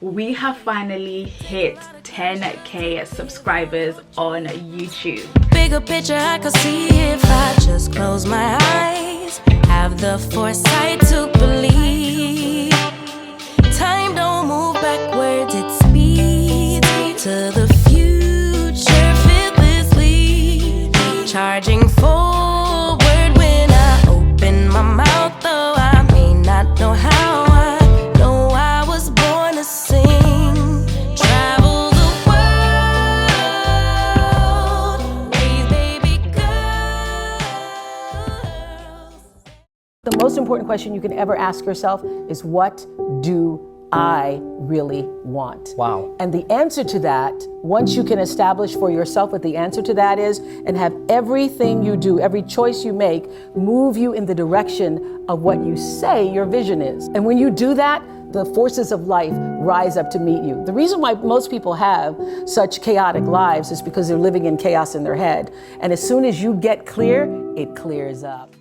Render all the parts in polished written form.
We have finally hit 10k subscribers on YouTube. Bigger picture I could see if I just close my eyes. Have the foresight to believe. Time don't move backwards, it speeds to the future fearlessly. Charging forward when I open my mouth, though I may not know how. I know I was born to sing. Travel the world, raise baby girls. The most important question you can ever ask yourself is, what do I really want? Wow. And the answer to that, once you can establish for yourself what the answer to that is, and have everything you do, every choice you make, move you in the direction of what you say your vision is. And when you do that, the forces of life rise up to meet you. The reason why most people have such chaotic lives is because they're living in chaos in their head. And as soon as you get clear, it clears up.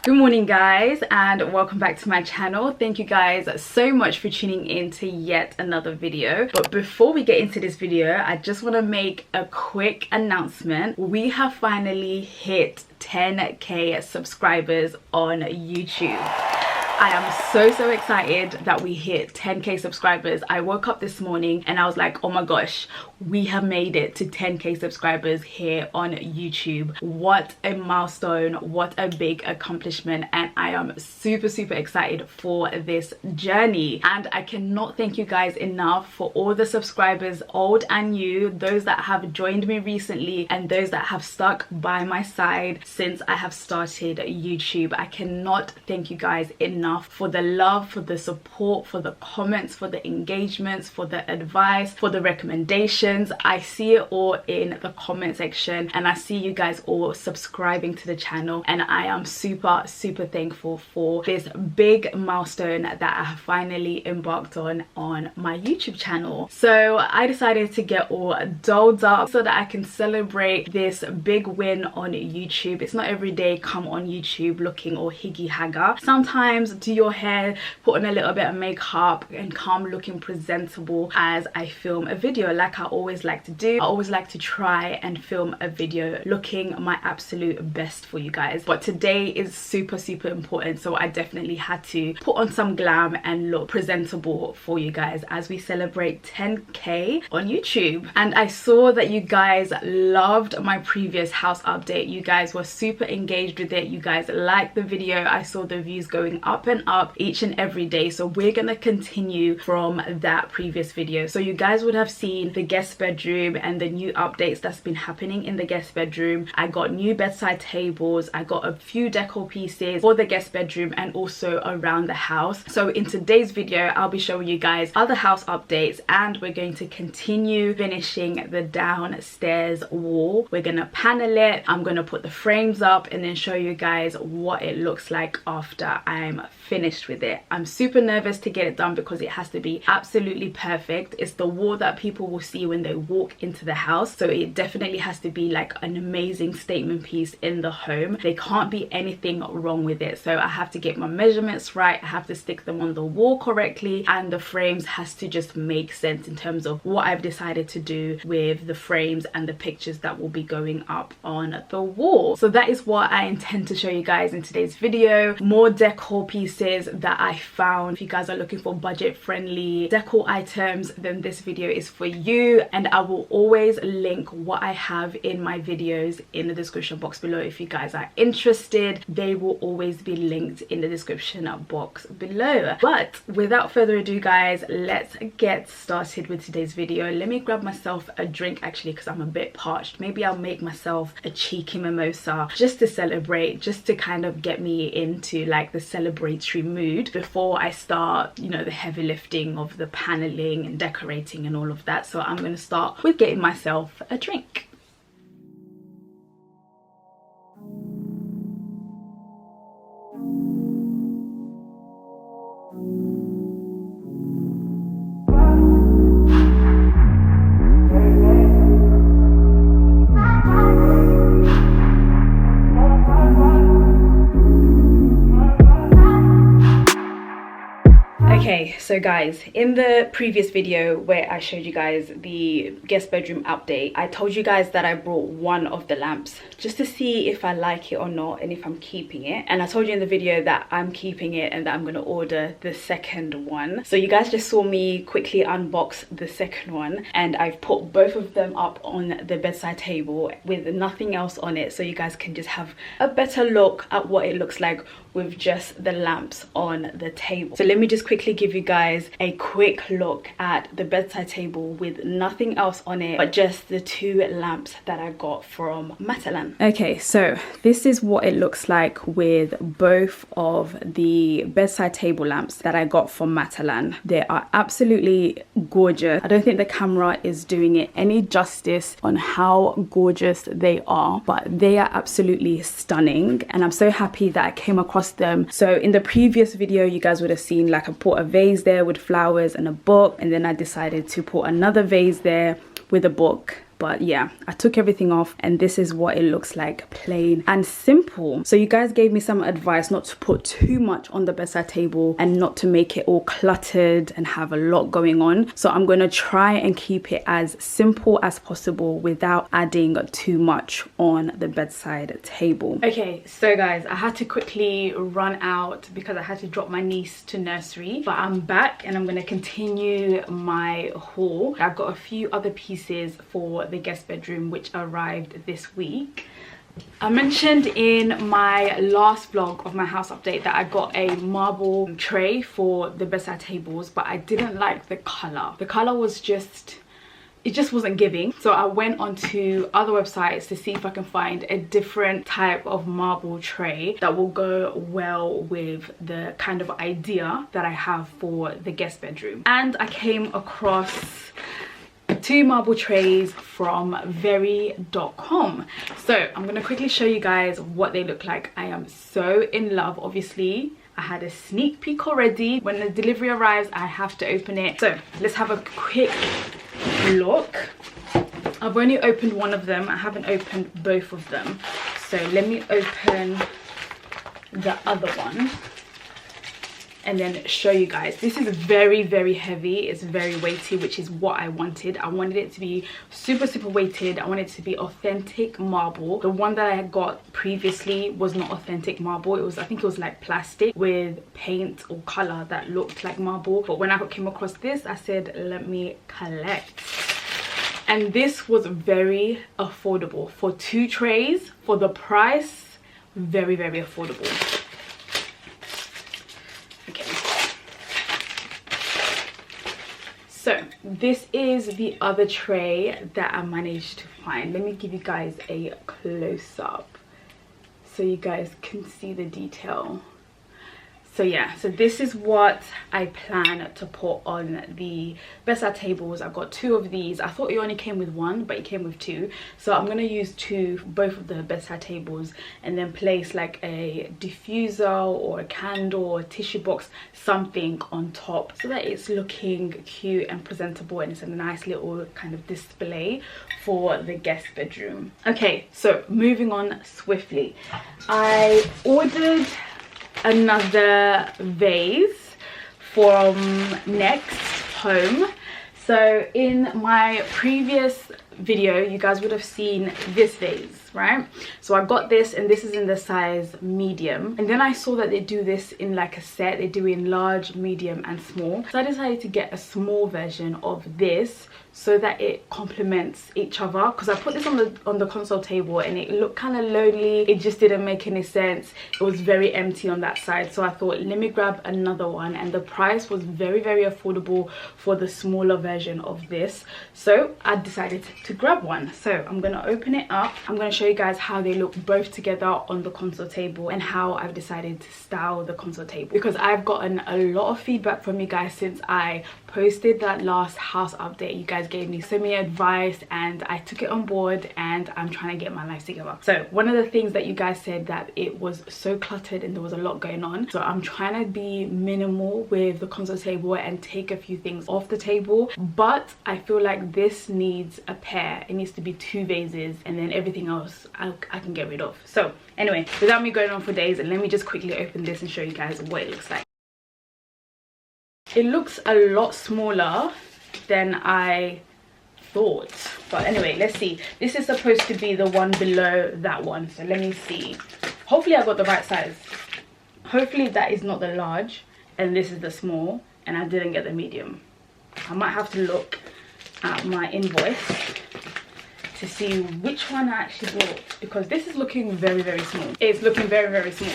Good morning guys, and welcome back to my channel. Thank you guys so much for tuning in to yet another video. But before we get into this video, I just want to make a quick announcement. We have finally hit 10k subscribers on YouTube. I am so excited that we hit 10k subscribers. I woke up this morning and I was like, oh my gosh, we have made it to 10k subscribers here on YouTube. What a milestone, what a big accomplishment, and I am super excited for this journey. And I cannot thank you guys enough for all the subscribers, old and new, those that have joined me recently and those that have stuck by my side since I have started YouTube. I cannot thank you guys enough for the love, for the support, for the comments, for the engagements, for the advice, for the recommendations. I see it all in the comment section, and I see you guys all subscribing to the channel, and I am super thankful for this big milestone that I have finally embarked on my YouTube channel. So I decided to get all dolled up so that I can celebrate this big win on YouTube. It's not every day come on YouTube looking all higgy hagger. Sometimes do your hair, put on a little bit of makeup, and come looking presentable as I film a video, like I always like to do. I always like to try and film a video looking my absolute best for you guys. But today is super important, so I definitely had to put on some glam and look presentable for you guys as we celebrate 10k on YouTube. And I saw that you guys loved my previous house update. You guys were super engaged with it. You guys liked the video. I saw the views going up and up each and every day, so we're gonna continue from that previous video. So you guys would have seen the guest bedroom and the new updates that's been happening in the guest bedroom. I got new bedside tables, I got a few decor pieces for the guest bedroom and also around the house. So in today's video I'll be showing you guys other house updates, and we're going to continue finishing the downstairs wall. We're gonna panel it, I'm gonna put the frames up, and then show you guys what it looks like after I'm finished with it. I'm super nervous to get it done because it has to be absolutely perfect. It's the wall that people will see when they walk into the house, so it definitely has to be like an amazing statement piece in the home. There can't be anything wrong with it, so I have to get my measurements right, I have to stick them on the wall correctly, and the frames has to just make sense in terms of what I've decided to do with the frames and the pictures that will be going up on the wall. So that is what I intend to show you guys in today's video. More decor pieces that I found. If you guys are looking for budget friendly decor items, then this video is for you, and I will always link what I have in my videos in the description box below. If you guys are interested, they will always be linked in the description box below. But without further ado guys, let's get started with today's video. Let me grab myself a drink actually, because I'm a bit parched. Maybe I'll make myself a cheeky mimosa just to celebrate, just to kind of get me into like the celebratory mood before I start, you know, the heavy lifting of the paneling and decorating and all of that. So I'm going to start with getting myself a drink. Okay, so guys, in the previous video where I showed you guys the guest bedroom update, I told you guys that I brought one of the lamps just to see if I like it or not and if I'm keeping it. And I told you in the video that I'm keeping it and that I'm going to order the second one. So you guys just saw me quickly unbox the second one, and I've put both of them up on the bedside table with nothing else on it, so you guys can just have a better look at what it looks like with just the lamps on the table. So let me just quickly give you guys a quick look at the bedside table with nothing else on it but just the two lamps that I got from Matalan. Okay, so this is what it looks like with both of the bedside table lamps that I got from Matalan. They are absolutely gorgeous. I don't think the camera is doing it any justice on how gorgeous they are, but they are absolutely stunning, and I'm so happy that I came across them. So in the previous video you guys would have seen like I put a vase there with flowers and a book, and then I decided to put another vase there with a book. But yeah, I took everything off and this is what it looks like, plain and simple. So you guys gave me some advice not to put too much on the bedside table and not to make it all cluttered and have a lot going on. So I'm going to try and keep it as simple as possible without adding too much on the bedside table. Okay, so guys, I had to quickly run out because I had to drop my niece to nursery, but I'm back and I'm going to continue my haul. I've got a few other pieces for the guest bedroom which arrived this week. I mentioned in my last vlog of my house update that I got a marble tray for the bedside tables, but I didn't like the color. The color was just, it just wasn't giving. So I went onto other websites to see if I can find a different type of marble tray that will go well with the kind of idea that I have for the guest bedroom. And I came across two marble trays from very.com. So I'm going to quickly show you guys what they look like. I am so in love. Obviously I had a sneak peek already. When the delivery arrives I have to open it. So let's have a quick look. I've only opened one of them. I haven't opened both of them. So let me open the other one and then show you guys. This is very, very heavy. It's very weighty, which is what I wanted. I wanted it to be super, super weighted. I wanted it to be authentic marble. The one that I had got previously was not authentic marble. It was, I think it was like plastic with paint or color that looked like marble. But when I came across this, I said, let me collect. And this was very affordable. For two trays, for the price, very, very affordable. So this is the other tray that I managed to find. Let me give you guys a close-up so you guys can see the detail. So yeah, so this is what I plan to put on the bedside tables. I've got 2 of these. I thought it only came with 1, but it came with 2. So I'm going to use 2 both of the bedside tables, and then place like a diffuser or a candle or a tissue box, something on top, so that it's looking cute and presentable, and it's a nice little kind of display for the guest bedroom. Okay, so moving on swiftly. I ordered another vase from Next Home. So in my previous video you guys would have seen this vase, right? So I got this, and this is in the size medium, and then I saw that they do this in like a set. They do it in large, medium and small, so I decided to get a small version of this so that it complements each other, because I put this on the console table and it looked kind of lonely. It just didn't make any sense. It was very empty on that side, so I thought, let me grab another one, and the price was very, very affordable for the smaller version of this, so I decided to grab one. So I'm going to open it up. I'm going to show you guys how they look both together on the console table, and how I've decided to style the console table, because I've gotten a lot of feedback from you guys since I posted that last house update. You guys gave me so many advice, and I took it on board, and I'm trying to get my life together. So one of the things that you guys said, that it was so cluttered and there was a lot going on, so I'm trying to be minimal with the console table and take a few things off the table. But I feel like this needs a pair. It needs to be 2 vases, and then everything else I can get rid of. So anyway, without me going on for days, let me just quickly open this and show you guys what it looks like. It looks a lot smaller than I thought, but anyway, let's see. This is supposed to be the one below that one, so let me see. Hopefully I got the right size. Hopefully that is not the large and this is the small, and I didn't get the medium. I might have to look at my invoice to see which one I actually bought, because this is looking very, very small. It's looking very, very small.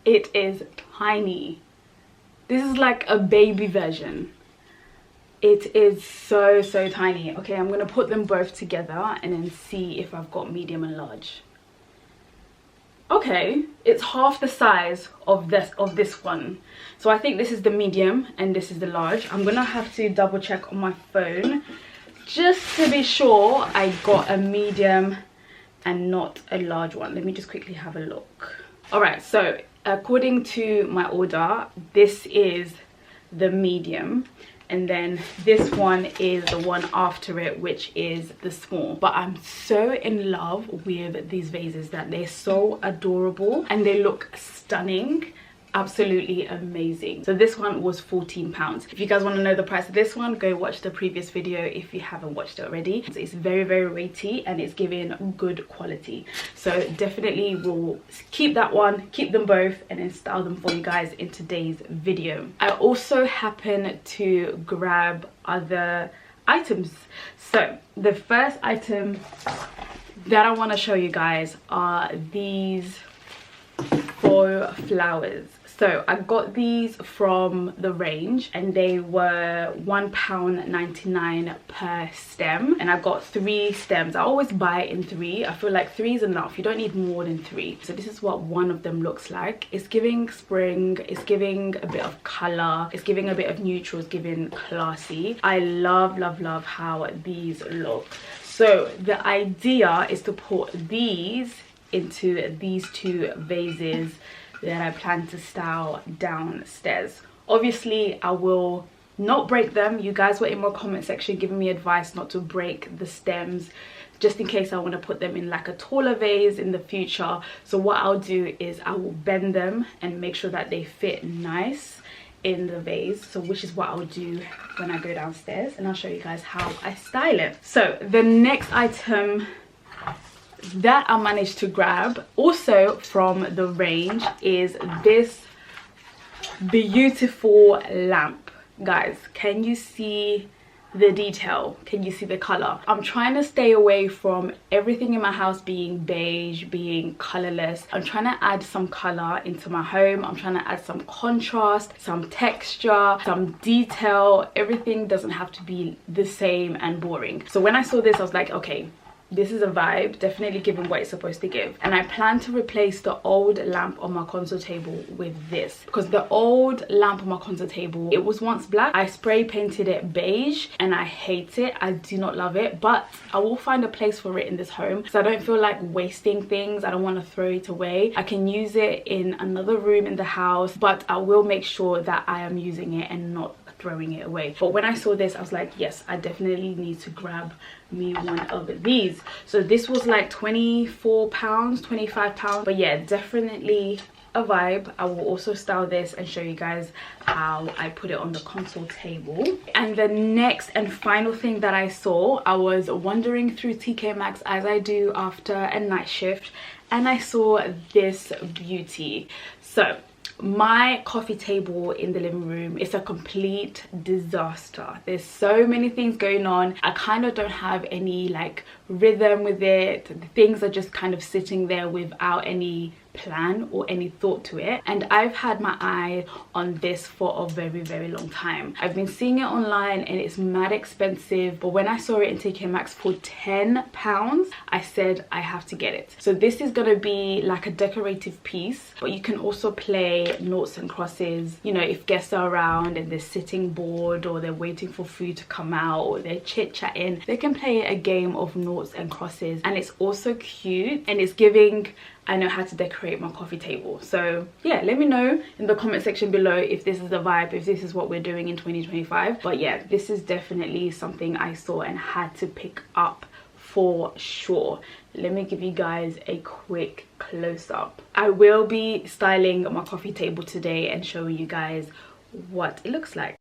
It is tiny. This is like a baby version. It is so, so tiny. Okay, I'm gonna put them both together and then see if I've got medium and large. Okay, it's half the size of this one. So I think this is the medium and this is the large. I'm gonna have to double check on my phone just to be sure I got a medium and not a large one. Let me just quickly have a look. All right, so according to my order, this is the medium, and then this one is the one after it, which is the small. But I'm so in love with these vases, that they're so adorable and they look stunning. Absolutely amazing. So this one was £14. If you guys want to know the price of this one, go watch the previous video if you haven't watched it already. It's very, very weighty and it's giving good quality, so definitely will keep that one, keep them both, and then style them for you guys in today's video. I also happen to grab other items. So the first item that I want to show you guys are these faux flowers. So I got these from the range and they were £1.99 per stem, and I got 3 stems. I always buy it in 3. I feel like 3 is enough. You don't need more than 3. So this is what one of them looks like. It's giving spring, it's giving a bit of color, it's giving a bit of neutral, it's giving classy. I love, love, love how these look. So the idea is to put these into these 2 vases that I plan to style downstairs. Obviously I will not break them. You guys were in my comment section giving me advice not to break the stems, just in case I want to put them in like a taller vase in the future. So what I'll do is I will bend them and make sure that they fit nice in the vase, so which is what I'll do when I go downstairs, and I'll show you guys how I style it. So the next item that I managed to grab also from the range is this beautiful lamp. Guys, can you see the detail. Can you see the color? I'm trying to stay away from everything in my house being beige, being colorless. I'm trying to add some color into my home. I'm trying to add some contrast, some texture, some detail. Everything doesn't have to be the same and boring. So when I saw this, I was like, okay, this is a vibe, definitely giving what it's supposed to give. And I plan to replace the old lamp on my console table with this, because the old lamp on my console table, it was once black. I spray painted it beige and I hate it. I do not love it, but I will find a place for it in this home, so I don't feel like wasting things. I don't want to throw it away. I can use it in another room in the house, but I will make sure that I am using it and not throwing it away. But when I saw this, I was like, yes, I definitely need to grab me one of these. So this was like £24, £25, but yeah, definitely a vibe. I will also style this and show you guys how I put it on the console table. And the next and final thing that I saw, I was wandering through TK Maxx as I do after a night shift, and I saw this beauty. So my coffee table in the living room is a complete disaster. There's so many things going on. I kind of don't have any like rhythm with it. The things are just kind of sitting there without any plan or any thought to it, and I've had my eye on this for a very long time. I've been seeing it online and it's mad expensive, but when I saw it in TK Maxx for £10, I said I have to get it. So this is gonna be like a decorative piece, but you can also play noughts and crosses, you know, if guests are around and they're sitting bored or they're waiting for food to come out or they're chit-chatting, they can play a game of noughts and crosses. And it's also cute and it's giving I know how to decorate my coffee table. So yeah, let me know in the comment section below if this is the vibe, if this is what we're doing in 2025. But yeah, this is definitely something I saw and had to pick up for sure. Let me give you guys a quick close-up. I will be styling my coffee table today and showing you guys what it looks like.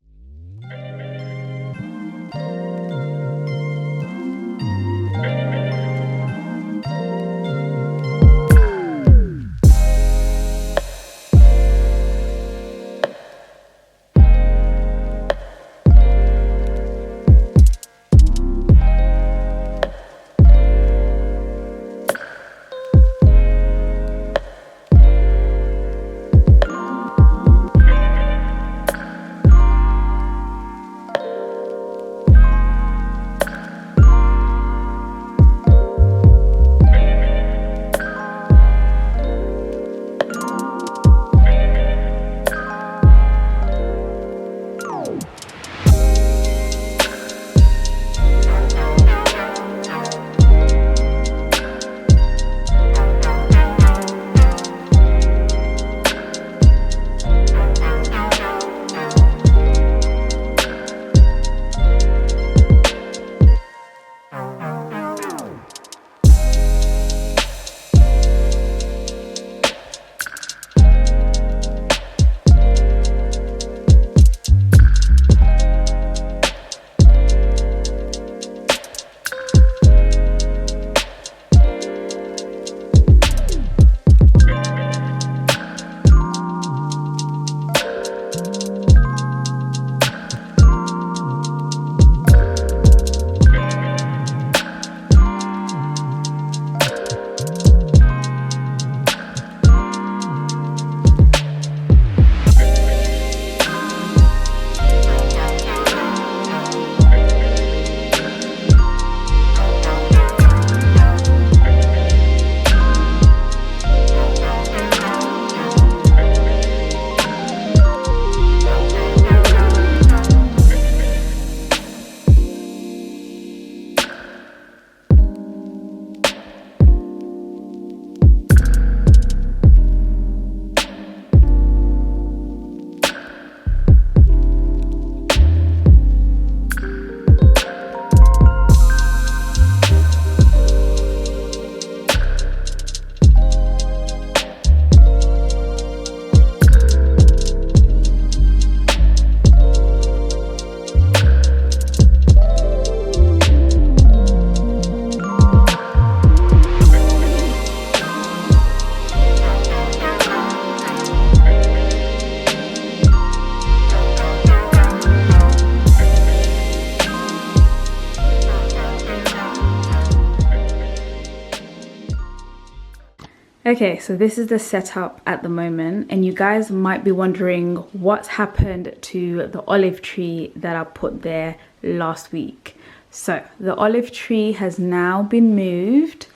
Okay, so this is the setup at the moment, and you guys might be wondering what's happened to the olive tree that I put there last week. So the olive tree has now been moved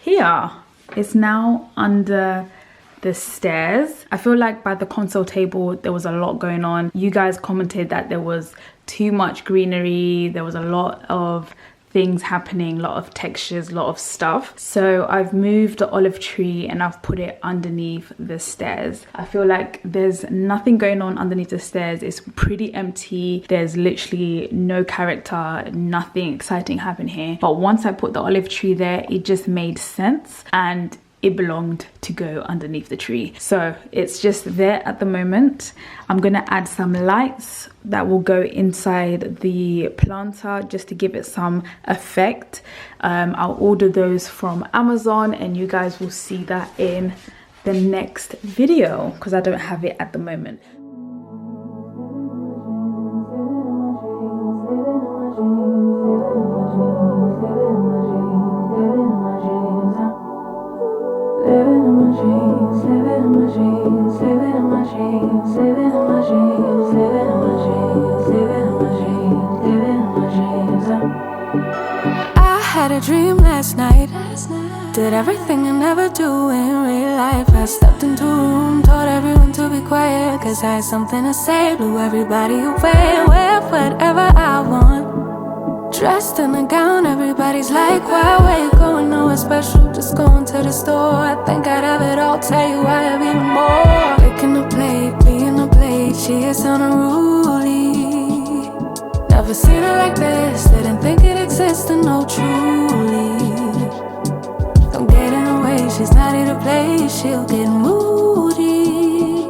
here. It's now under the stairs. I feel like by the console table there was a lot going on. You guys commented that there was too much greenery, there was a lot of things happening, a lot of textures, a lot of stuff. So I've moved the olive tree and I've put it underneath the stairs. I feel like there's nothing going on underneath the stairs. It's pretty empty. There's literally no character, nothing exciting happening here. But once I put the olive tree there, it just made sense and it belonged to go underneath the tree. So it's just there at the moment. I'm gonna add some lights that will go inside the planter just to give it some effect. I'll order those from Amazon and you guys will see that in the next video because I don't have it at the moment. I had a dream last night. Did everything I never do in real life. I stepped into a room, told everyone to be quiet, cause I had something to say. Blew everybody away, wear whatever I want. Dressed in a gown, everybody's like, why, where you going? Nowhere special, just going to the store. I think I'd have it all, tell you I have even more. Picking a plate, being a plate, she is unruly. Never seen her like this, didn't think it existed, no truly. Don't get in her way, she's not here to play, she'll get moody.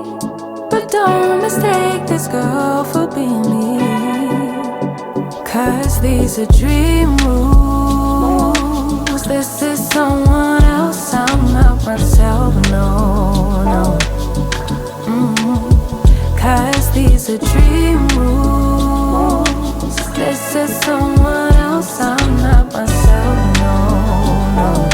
But don't mistake this girl for being me, cause these are dream rules. This is someone else, I'm not myself, no, no. Cause these are dream rules. This is someone else, I'm not myself, no, no.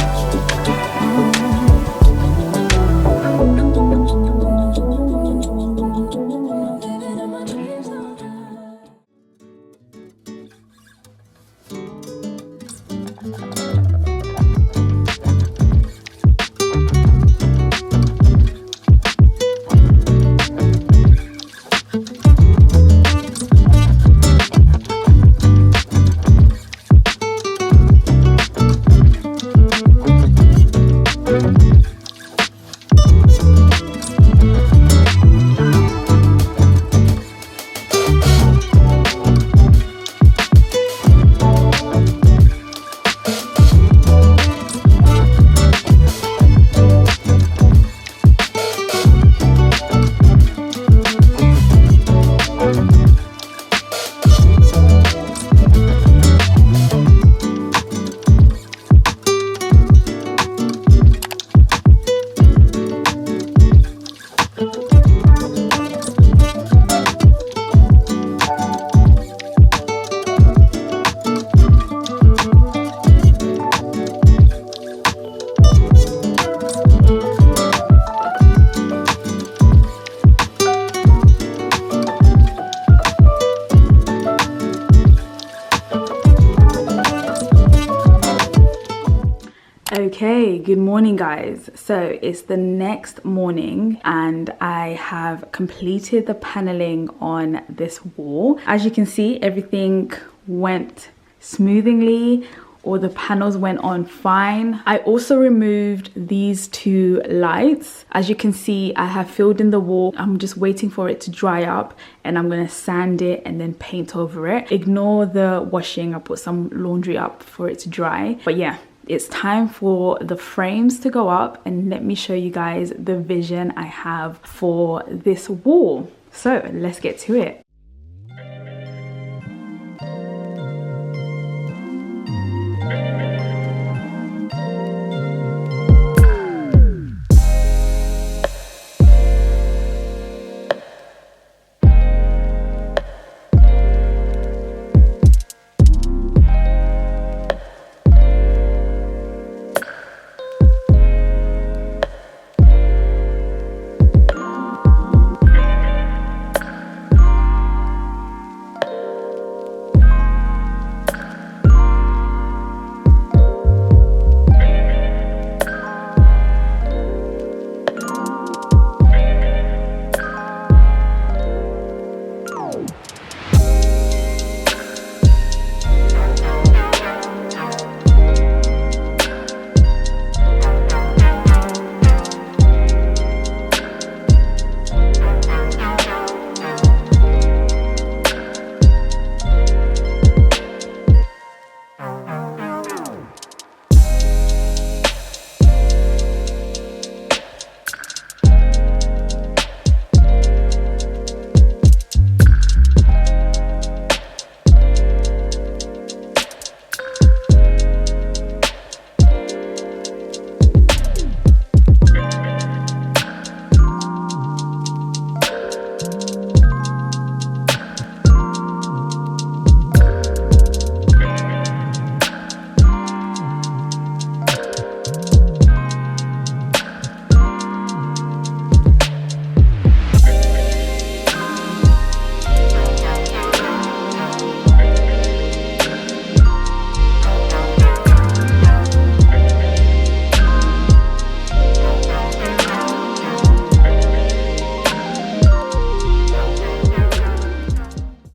Okay, good morning guys. So it's the next morning and I have completed the paneling on this wall. As you can see, everything went smoothly, or the panels went on fine. I also removed these two lights. As you can see, I have filled in the wall. I'm just waiting for it to dry up and I'm gonna sand it and then paint over it. Ignore the washing, I put some laundry up for it to dry. But yeah, it's time for the frames to go up and let me show you guys the vision I have for this wall. So let's get to it.